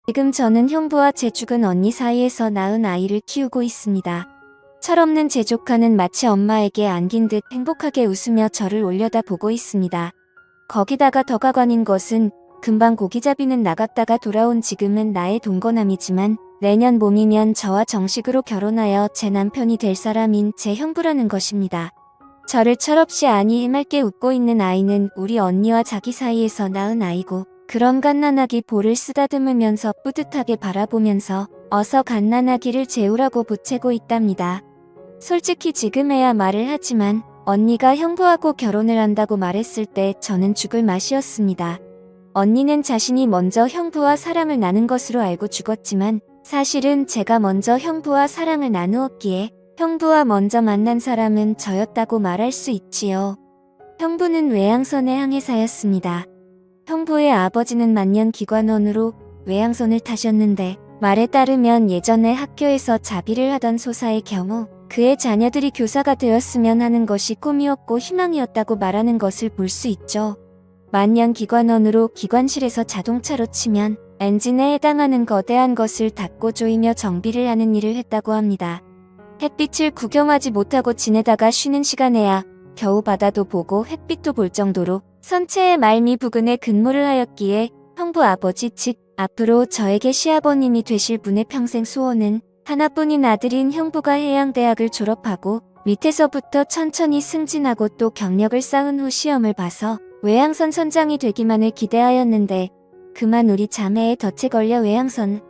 지금 저는 형부와 제 죽은 언니 사이에서 낳은 아이를 키우고 있습니다. 철없는 제 조카는 마치 엄마에게 안긴 듯 행복하게 웃으며 저를 올려다보고 있습니다. 거기다가 더 가관인 것은 금방 고기잡이는 나갔다가 돌아온 지금은 나의 동거남이지만 내년 봄이면 저와 정식으로 결혼하여 제 남편이 될 사람인 제 형부라는 것입니다. 저를 철없이 아니 해맑게 웃고 있는 아이는 우리 언니와 자기 사이에서 낳은 아이고, 그런 갓난아기 볼을 쓰다듬으면서 뿌듯하게 바라보면서 어서 갓난아기를 재우라고 보채고 있답니다. 솔직히 지금에야 말을 하지만 언니가 형부하고 결혼을 한다고 말했을 때 저는 죽을 맛이었습니다. 언니는 자신이 먼저 형부와 사랑을 나눈 것으로 알고 죽었지만 사실은 제가 먼저 형부와 사랑을 나누었기에 형부와 먼저 만난 사람은 저였다고 말할 수 있지요. 형부는 외양선의 항해사였습니다. 형부의 아버지는 만년기관원으로 외양선을 타셨는데 말에 따르면 예전에 학교에서 자비를 하던 소사의 경우 그의 자녀들이 교사가 되었으면 하는 것이 꿈이었고 희망이었다고 말하는 것을 볼 수 있죠. 만년기관원으로 기관실에서 자동차로 치면 엔진에 해당하는 거대한 것을 닫고 조이며 정비를 하는 일을 했다고 합니다. 햇빛을 구경하지 못하고 지내다가 쉬는 시간에야 겨우 바다도 보고 햇빛도 볼 정도로 선체의 말미 부근에 근무를 하였기에 형부 아버지 즉 앞으로 저에게 시아버님이 되실 분의 평생 소원은 하나뿐인 아들인 형부가 해양대학을 졸업하고 밑에서부터 천천히 승진하고 또 경력을 쌓은 후 시험을 봐서 외양선 선장이 되기만을 기대하였는데 그만 우리 자매의 덫에 걸려 외양선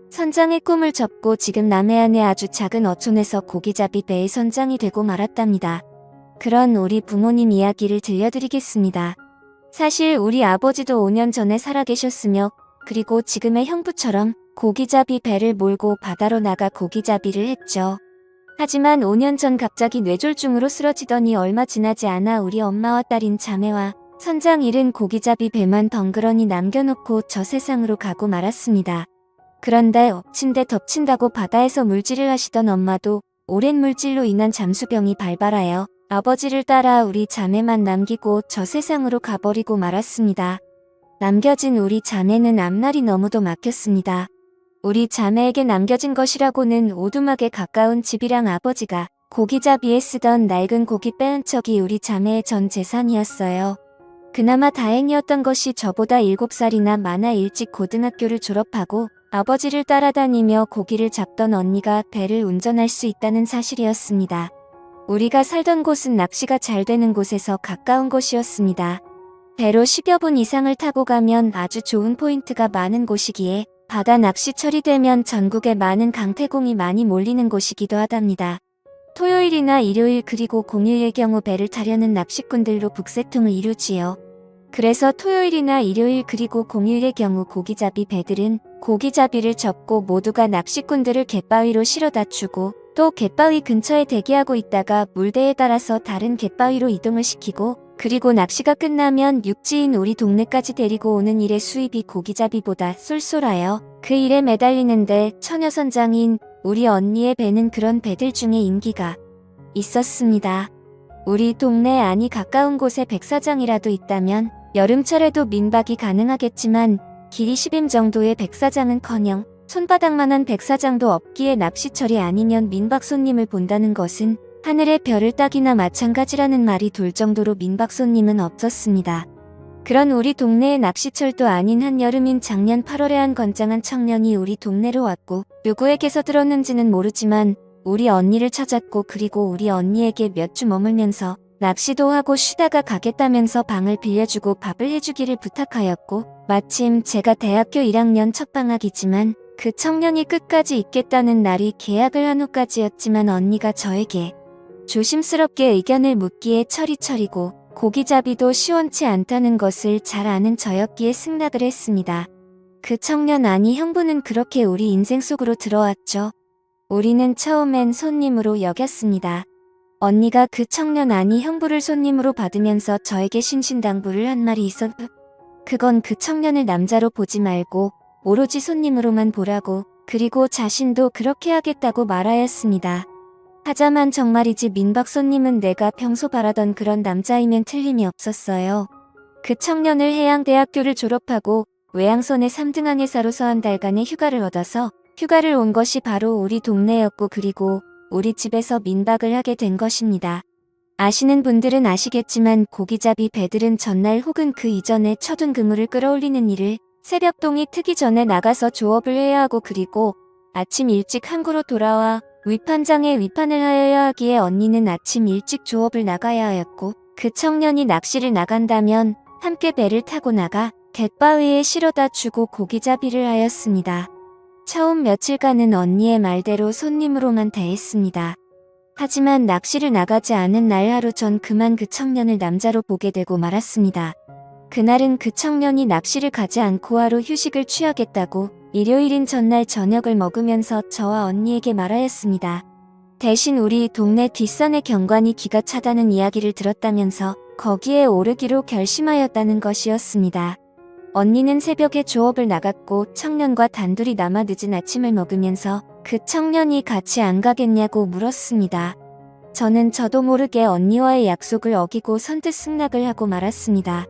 선장의 꿈을 접고 지금 남해안의 아주 작은 어촌에서 고기잡이 배의 선장이 되고 말았답니다. 그런 우리 부모님 이야기를 들려드리겠습니다. 사실 우리 아버지도 5년 전에 살아계셨으며 그리고 지금의 형부처럼 고기잡이 배를 몰고 바다로 나가 고기잡이를 했죠. 하지만 5년 전 갑자기 뇌졸중으로 쓰러지더니 얼마 지나지 않아 우리 엄마와 딸인 자매와 선장 잃은 고기잡이 배만 덩그러니 남겨놓고 저 세상으로 가고 말았습니다. 그런데 엎친 데 덮친다고 바다에서 물질을 하시던 엄마도 오랜 물질로 인한 잠수병이 발발하여 아버지를 따라 우리 자매만 남기고 저 세상으로 가버리고 말았습니다. 남겨진 우리 자매는 앞날이 너무도 막혔습니다. 우리 자매에게 남겨진 것이라고는 오두막에 가까운 집이랑 아버지가 고기잡이에 쓰던 낡은 고기 빼은 척이 우리 자매의 전 재산이었어요. 그나마 다행이었던 것이 저보다 7살이나 많아 일찍 고등학교를 졸업하고 아버지를 따라다니며 고기를 잡던 언니가 배를 운전할 수 있다는 사실이었습니다. 우리가 살던 곳은 낚시가 잘 되는 곳에서 가까운 곳이었습니다. 배로 10여 분 이상을 타고 가면 아주 좋은 포인트가 많은 곳이기에 바다 낚시철이 되면 전국에 많은 강태공이 많이 몰리는 곳이기도 하답니다. 토요일이나 일요일 그리고 공휴일의 경우 배를 타려는 낚시꾼들로 북새통을 이루지요. 그래서 토요일이나 일요일 그리고 공휴일의 경우 고기잡이 배들은 고기잡이를 접고 모두가 낚시꾼들을 갯바위로 실어다 주고 또 갯바위 근처에 대기하고 있다가 물대에 따라서 다른 갯바위로 이동을 시키고 그리고 낚시가 끝나면 육지인 우리 동네까지 데리고 오는 일의 수입이 고기잡이보다 쏠쏠하여 그 일에 매달리는데 처녀선장인 우리 언니의 배는 그런 배들 중에 인기가 있었습니다. 우리 동네 아니 가까운 곳에 백사장이라도 있다면 여름철에도 민박이 가능하겠지만 길이 10임 정도의 백사장은커녕 손바닥만한 백사장도 없기에 낚시철이 아니면 민박 손님을 본다는 것은 하늘의 별을 따기나 마찬가지라는 말이 돌 정도로 민박 손님은 없었습니다. 그런 우리 동네의 낚시철도 아닌 한여름인 작년 8월에 한 건장한 청년이 우리 동네로 왔고 누구에게서 들었는지는 모르지만 우리 언니를 찾았고 그리고 우리 언니에게 몇 주 머물면서 낚시도 하고 쉬다가 가겠다면서 방을 빌려주고 밥을 해주기를 부탁하였고 마침 제가 대학교 1학년 첫 방학이지만 그 청년이 끝까지 있겠다는 날이 계약을 한 후까지였지만 언니가 저에게 조심스럽게 의견을 묻기에 철이철이고 고기잡이도 시원치 않다는 것을 잘 아는 저였기에 승낙을 했습니다. 그 청년 아니 형부는 그렇게 우리 인생 속으로 들어왔죠. 우리는 처음엔 손님으로 여겼습니다. 언니가 그 청년 아니 형부를 손님으로 받으면서 저에게 신신당부를 한 말이 그건 그 청년을 남자로 보지 말고 오로지 손님으로만 보라고 그리고 자신도 그렇게 하겠다고 말하였습니다. 하자만 정말이지 민박 손님은 내가 평소 바라던 그런 남자이면 틀림이 없었어요. 그 청년을 해양대학교를 졸업하고 외양선의 3등항 회사로서 한 달간의 휴가를 얻어서 휴가를 온 것이 바로 우리 동네였고 그리고 우리 집에서 민박을 하게 된 것입니다. 아시는 분들은 아시겠지만 고기잡이 배들은 전날 혹은 그 이전에 쳐둔 그물을 끌어올리는 일을 새벽동이 트기 전에 나가서 조업을 해야 하고 그리고 아침 일찍 항구로 돌아와 위판장에 위판을 하여야 하기에 언니는 아침 일찍 조업을 나가야 하였고 그 청년이 낚시를 나간다면 함께 배를 타고 나가 갯바위에 실어다 주고 고기잡이를 하였습니다. 처음 며칠간은 언니의 말대로 손님으로만 대했습니다. 하지만 낚시를 나가지 않은 날 하루 전 그만 그 청년을 남자로 보게 되고 말았습니다. 그날은 그 청년이 낚시를 가지 않고 하루 휴식을 취하겠다고 일요일인 전날 저녁을 먹으면서 저와 언니에게 말하였습니다. 대신 우리 동네 뒷산의 경관이 기가 차다는 이야기를 들었다면서 거기에 오르기로 결심하였다는 것이었습니다. 언니는 새벽에 조업을 나갔고 청년과 단둘이 남아 늦은 아침을 먹으면서 그 청년이 같이 안 가겠냐고 물었습니다. 저는 저도 모르게 언니와의 약속을 어기고 선뜻 승낙을 하고 말았습니다.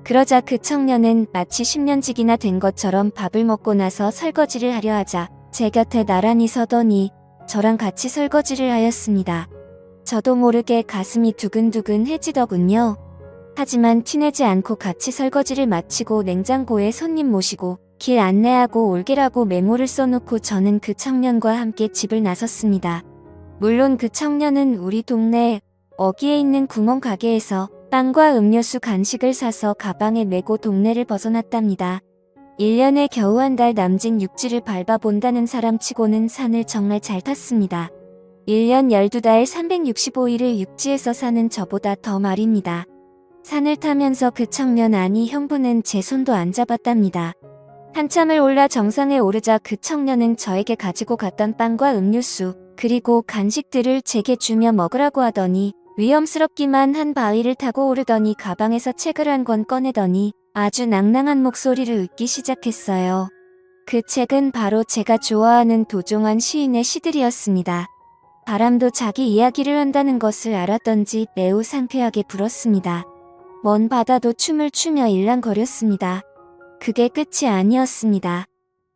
그러자 그 청년은 마치 10년직이나 된 것처럼 밥을 먹고 나서 설거지를 하려 하자 제 곁에 나란히 서더니 저랑 같이 설거지를 하였습니다. 저도 모르게 가슴이 두근두근해지더군요. 하지만 티내지 않고 같이 설거지를 마치고 냉장고에 손님 모시고 길 안내하고 올게라고 메모를 써놓고 저는 그 청년과 함께 집을 나섰습니다. 물론 그 청년은 우리 동네 어귀에 있는 구멍 가게에서 빵과 음료수 간식을 사서 가방에 메고 동네를 벗어났답니다. 1년에 겨우 한 달 남짓 육지를 밟아본다는 사람치고는 산을 정말 잘 탔습니다. 1년 12달 365일을 육지에서 사는 저보다 더 말입니다. 산을 타면서 그 청년 아니 형부는 제 손도 안 잡았답니다. 한참을 올라 정상에 오르자 그 청년은 저에게 가지고 갔던 빵과 음료수 그리고 간식들을 제게 주며 먹으라고 하더니 위험스럽기만 한 바위를 타고 오르더니 가방에서 책을 한 권 꺼내더니 아주 낭낭한 목소리를 읽기 시작했어요. 그 책은 바로 제가 좋아하는 도종환 시인의 시들이었습니다. 바람도 자기 이야기를 한다는 것을 알았던지 매우 상쾌하게 불었습니다. 먼 바다도 춤을 추며 일랑거렸습니다. 그게 끝이 아니었습니다.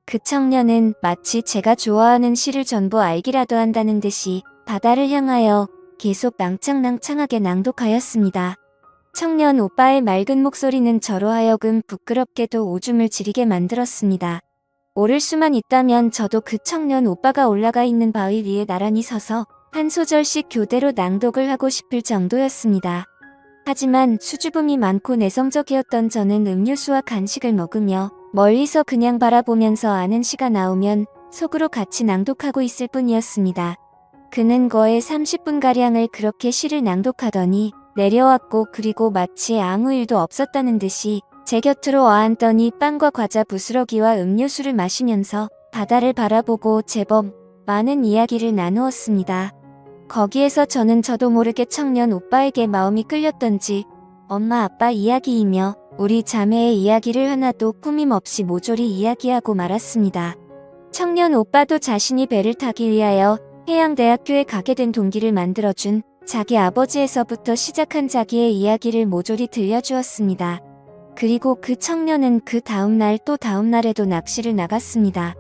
그 청년은 마치 제가 좋아하는 시를 전부 알기라도 한다는 듯이 바다를 향하여 계속 낭창낭창하게 낭독하였습니다. 청년 오빠의 맑은 목소리는 저로 하여금 부끄럽게도 오줌을 지리게 만들었습니다. 오를 수만 있다면 저도 그 청년 오빠가 올라가 있는 바위 위에 나란히 서서 한 소절씩 교대로 낭독을 하고 싶을 정도였습니다. 하지만 수줍음이 많고 내성적이었던 저는 음료수와 간식을 먹으며 멀리서 그냥 바라보면서 아는 시가 나오면 속으로 같이 낭독하고 있을 뿐이었습니다. 그는 거의 30분가량을 그렇게 시를 낭독하더니 내려왔고 그리고 마치 아무 일도 없었다는 듯이 제 곁으로 와앉더니 빵과 과자 부스러기와 음료수를 마시면서 바다를 바라보고 제법 많은 이야기를 나누었습니다. 거기에서 저는 저도 모르게 청년 오빠에게 마음이 끌렸던지 엄마 아빠 이야기이며 우리 자매의 이야기를 하나도 꾸밈없이 모조리 이야기하고 말았습니다. 청년 오빠도 자신이 배를 타기 위하여 해양대학교에 가게 된 동기를 만들어준 자기 아버지에서부터 시작한 자기의 이야기를 모조리 들려주었습니다. 그리고 그 청년은 그 다음날 또 다음날에도 낚시를 나갔습니다.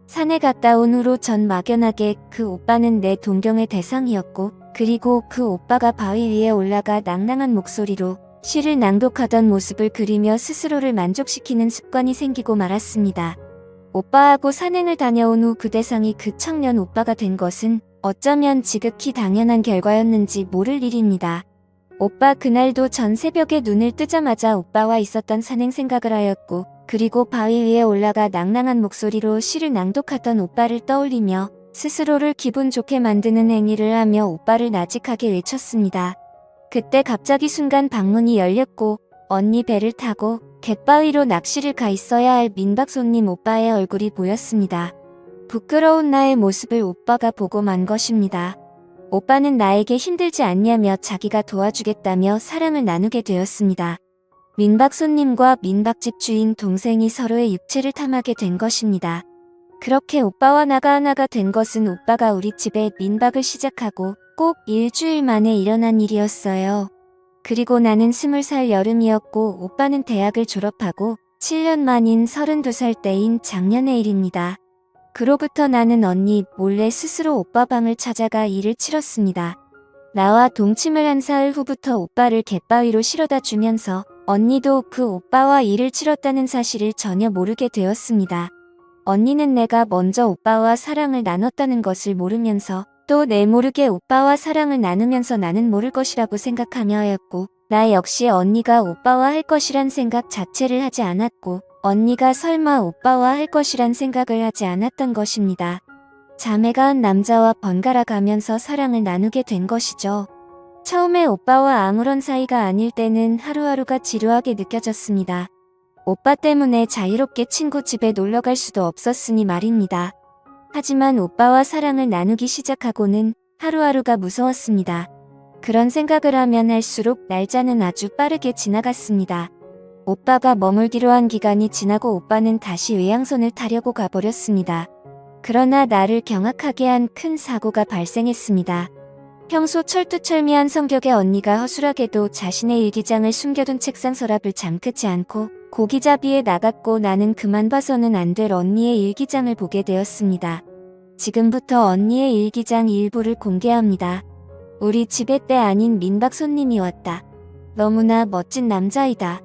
산에 갔다 온 후로 전 막연하게 그 오빠는 내 동경의 대상이었고 그리고 그 오빠가 바위 위에 올라가 낭낭한 목소리로 시를 낭독하던 모습을 그리며 스스로를 만족시키는 습관이 생기고 말았습니다. 오빠하고 산행을 다녀온 후 그 대상이 그 청년 오빠가 된 것은 어쩌면 지극히 당연한 결과였는지 모를 일입니다. 오빠 그날도 전 새벽에 눈을 뜨자마자 오빠와 있었던 산행 생각을 하였고 그리고 바위 위에 올라가 낭낭한 목소리로 시를 낭독하던 오빠를 떠올리며 스스로를 기분 좋게 만드는 행위를 하며 오빠를 나직하게 외쳤습니다. 그때 갑자기 순간 방문이 열렸고 언니 배를 타고 갯바위로 낚시를 가 있어야 할 민박 손님 오빠의 얼굴이 보였습니다. 부끄러운 나의 모습을 오빠가 보고 만 것입니다. 오빠는 나에게 힘들지 않냐며 자기가 도와주겠다며 사랑을 나누게 되었습니다. 민박 손님과 민박집 주인 동생이 서로의 육체를 탐하게 된 것입니다. 그렇게 오빠와 나가 하나가 된 것은 오빠가 우리 집에 민박을 시작하고 꼭 일주일 만에 일어난 일이었어요. 그리고 나는 20살 여름이었고 오빠는 대학을 졸업하고 7년 만인 32살 때인 작년의 일입니다. 그로부터 나는 언니 몰래 스스로 오빠 방을 찾아가 일을 치렀습니다. 나와 동침을 한 사흘 후부터 오빠를 갯바위로 실어다 주면서 언니도 그 오빠와 일을 치렀다는 사실을 전혀 모르게 되었습니다. 언니는 내가 먼저 오빠와 사랑을 나눴다는 것을 모르면서 또 내 모르게 오빠와 사랑을 나누면서 나는 모를 것이라고 생각하며 하였고, 나 역시 언니가 오빠와 할 것이란 생각 자체를 하지 않았고, 언니가 설마 오빠와 할 것이란 생각을 하지 않았던 것입니다. 자매가 한 남자와 번갈아 가면서 사랑을 나누게 된 것이죠. 처음에 오빠와 아무런 사이가 아닐 때는 하루하루가 지루하게 느껴졌습니다. 오빠 때문에 자유롭게 친구 집에 놀러갈 수도 없었으니 말입니다. 하지만 오빠와 사랑을 나누기 시작하고는 하루하루가 무서웠습니다. 그런 생각을 하면 할수록 날짜는 아주 빠르게 지나갔습니다. 오빠가 머물기로 한 기간이 지나고 오빠는 다시 외양선을 타려고 가버렸습니다. 그러나 나를 경악하게 한 큰 사고가 발생했습니다. 평소 철두철미한 성격의 언니가 허술하게도 자신의 일기장을 숨겨둔 책상 서랍을 잠그지 않고 고기잡이에 나갔고, 나는 그만 봐서는 안 될 언니의 일기장을 보게 되었습니다. 지금부터 언니의 일기장 일부를 공개합니다. 우리 집에 때 아닌 민박 손님이 왔다. 너무나 멋진 남자이다.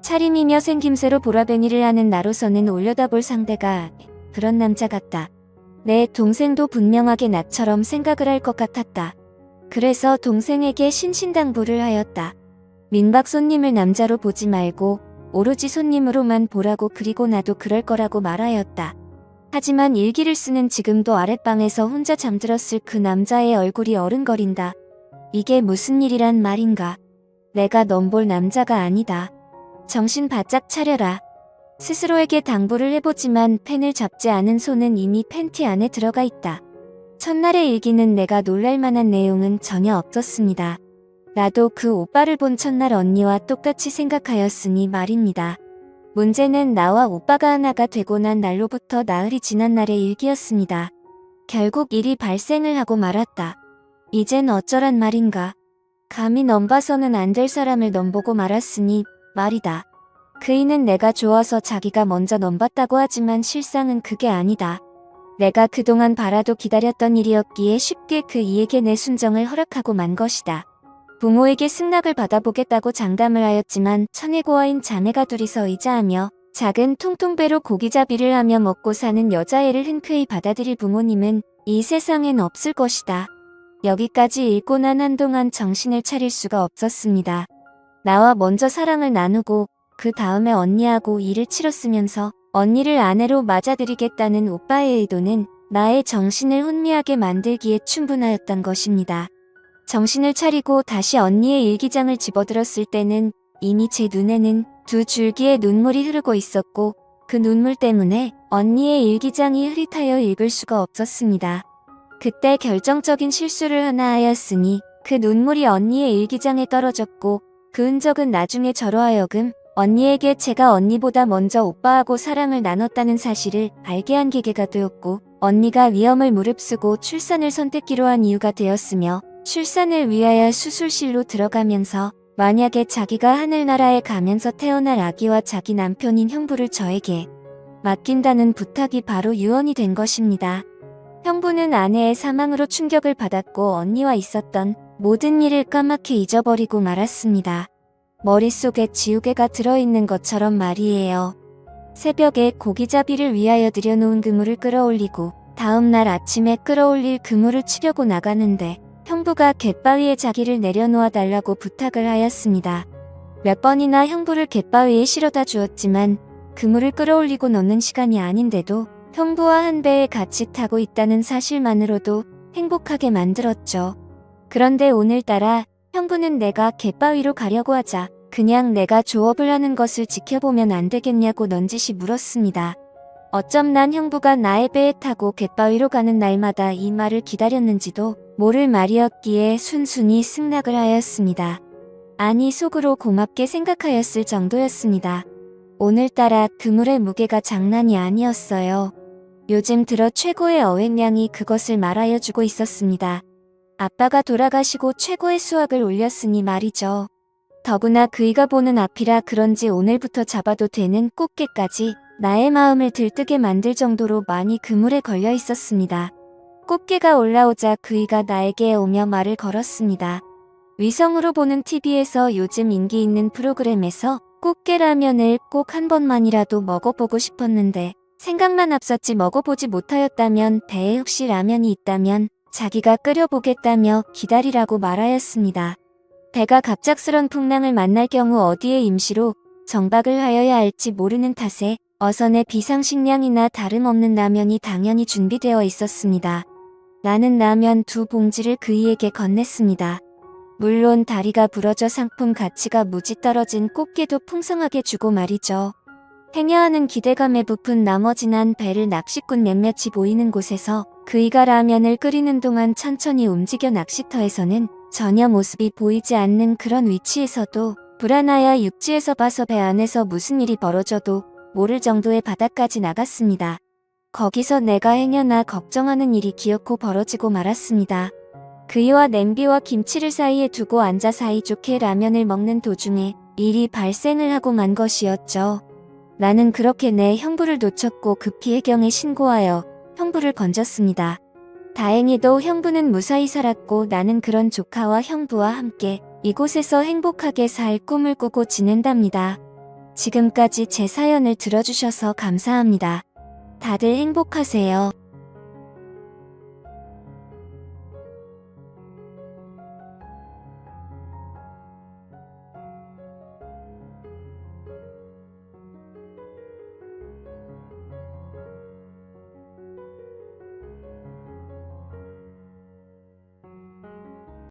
차림이며 생김새로 보라뱅이를 하는 나로서는 올려다볼 상대가 그런 남자 같다. 내 동생도 분명하게 나처럼 생각을 할 것 같았다. 그래서 동생에게 신신당부를 하였다. 민박 손님을 남자로 보지 말고 오로지 손님으로만 보라고, 그리고 나도 그럴 거라고 말하였다. 하지만 일기를 쓰는 지금도 아랫방에서 혼자 잠들었을 그 남자의 얼굴이 어른거린다. 이게 무슨 일이란 말인가. 내가 넌 볼 남자가 아니다. 정신 바짝 차려라. 스스로에게 당부를 해보지만 펜을 잡지 않은 손은 이미 팬티 안에 들어가 있다. 첫날의 일기는 내가 놀랄 만한 내용은 전혀 없었습니다. 나도 그 오빠를 본 첫날 언니와 똑같이 생각하였으니 말입니다. 문제는 나와 오빠가 하나가 되고 난 날로부터 나흘이 지난 날의 일기였습니다. 결국 일이 발생을 하고 말았다. 이젠 어쩌란 말인가. 감히 넌 봐서는 안 될 사람을 넌 보고 말았으니 말이다. 그이는 내가 좋아서 자기가 먼저 넌 봤다고 하지만 실상은 그게 아니다. 내가 그동안 바라도 기다렸던 일이었기에 쉽게 그 이에게 내 순정을 허락하고 만 것이다. 부모에게 승낙을 받아보겠다고 장담을 하였지만 천혜고와인 자매가 둘이서 의자하며 작은 통통배로 고기잡이를 하며 먹고 사는 여자애를 흔쾌히 받아들일 부모님은 이 세상엔 없을 것이다. 여기까지 읽고 난 한동안 정신을 차릴 수가 없었습니다. 나와 먼저 사랑을 나누고 그 다음에 언니하고 일을 치렀으면서 언니를 아내로 맞아들이겠다는 오빠의 의도는 나의 정신을 혼미하게 만들기에 충분하였던 것입니다. 정신을 차리고 다시 언니의 일기장을 집어들었을 때는 이미 제 눈에는 두 줄기의 눈물이 흐르고 있었고, 그 눈물 때문에 언니의 일기장이 흐릿하여 읽을 수가 없었습니다. 그때 결정적인 실수를 하나 하였으니 그 눈물이 언니의 일기장에 떨어졌고, 그 흔적은 나중에 저로 하여금 언니에게 제가 언니보다 먼저 오빠하고 사랑을 나눴다는 사실을 알게 한 계기가 되었고, 언니가 위험을 무릅쓰고 출산을 선택기로 한 이유가 되었으며, 출산을 위하여 수술실로 들어가면서 만약에 자기가 하늘나라에 가면서 태어날 아기와 자기 남편인 형부를 저에게 맡긴다는 부탁이 바로 유언이 된 것입니다. 형부는 아내의 사망으로 충격을 받았고 언니와 있었던 모든 일을 까맣게 잊어버리고 말았습니다. 머릿속에 지우개가 들어있는 것처럼 말이에요. 새벽에 고기잡이를 위하여 들여놓은 그물을 끌어올리고 다음날 아침에 끌어올릴 그물을 치려고 나가는데 형부가 갯바위에 자기를 내려놓아 달라고 부탁을 하였습니다. 몇 번이나 형부를 갯바위에 실어다 주었지만 그물을 끌어올리고 넣는 시간이 아닌데도 형부와 한 배에 같이 타고 있다는 사실만으로도 행복하게 만들었죠. 그런데 오늘따라 형부는 내가 갯바위로 가려고 하자 그냥 내가 조업을 하는 것을 지켜보면 안 되겠냐고 넌지시 물었습니다. 어쩜 난 형부가 나의 배에 타고 갯바위로 가는 날마다 이 말을 기다렸는지도 모를 말이었기에 순순히 승낙을 하였습니다. 아니 속으로 고맙게 생각하였을 정도였습니다. 오늘따라 그물의 무게가 장난이 아니었어요. 요즘 들어 최고의 어획량이 그것을 말하여 주고 있었습니다. 아빠가 돌아가시고 최고의 수확을 올렸으니 말이죠. 더구나 그이가 보는 앞이라 그런지 오늘부터 잡아도 되는 꽃게까지 나의 마음을 들뜨게 만들 정도로 많이 그물에 걸려 있었습니다. 꽃게가 올라오자 그이가 나에게 오며 말을 걸었습니다. 위성으로 보는 TV에서 요즘 인기 있는 프로그램에서 꽃게라면을 꼭 한 번만이라도 먹어보고 싶었는데 생각만 앞섰지 먹어보지 못하였다면 배에 혹시 라면이 있다면 자기가 끓여보겠다며 기다리라고 말하였습니다. 배가 갑작스런 풍랑을 만날 경우 어디에 임시로 정박을 하여야 할지 모르는 탓에 어선에 비상식량이나 다름없는 라면이 당연히 준비되어 있었습니다. 나는 라면 2봉지를 그이에게 건넸습니다. 물론 다리가 부러져 상품 가치가 무지 떨어진 꽃게도 풍성하게 주고 말이죠. 행여하는 기대감에 부푼 나머지 난 배를 낚시꾼 몇몇이 보이는 곳에서 그이가 라면을 끓이는 동안 천천히 움직여 낚시터에서는 전혀 모습이 보이지 않는 그런 위치에서도 불안하여 육지에서 봐서 배 안에서 무슨 일이 벌어져도 모를 정도의 바다까지 나갔습니다. 거기서 내가 행여나 걱정하는 일이 기어코 벌어지고 말았습니다. 그이와 냄비와 김치를 사이에 두고 앉아 사이좋게 라면을 먹는 도중에 일이 발생을 하고 만 것이었죠. 나는 그렇게 내 형부를 놓쳤고 급히 해경에 신고하여 형부를 건졌습니다. 다행히도 형부는 무사히 살았고 나는 그런 조카와 형부와 함께 이곳에서 행복하게 살 꿈을 꾸고 지낸답니다. 지금까지 제 사연을 들어주셔서 감사합니다. 다들 행복하세요.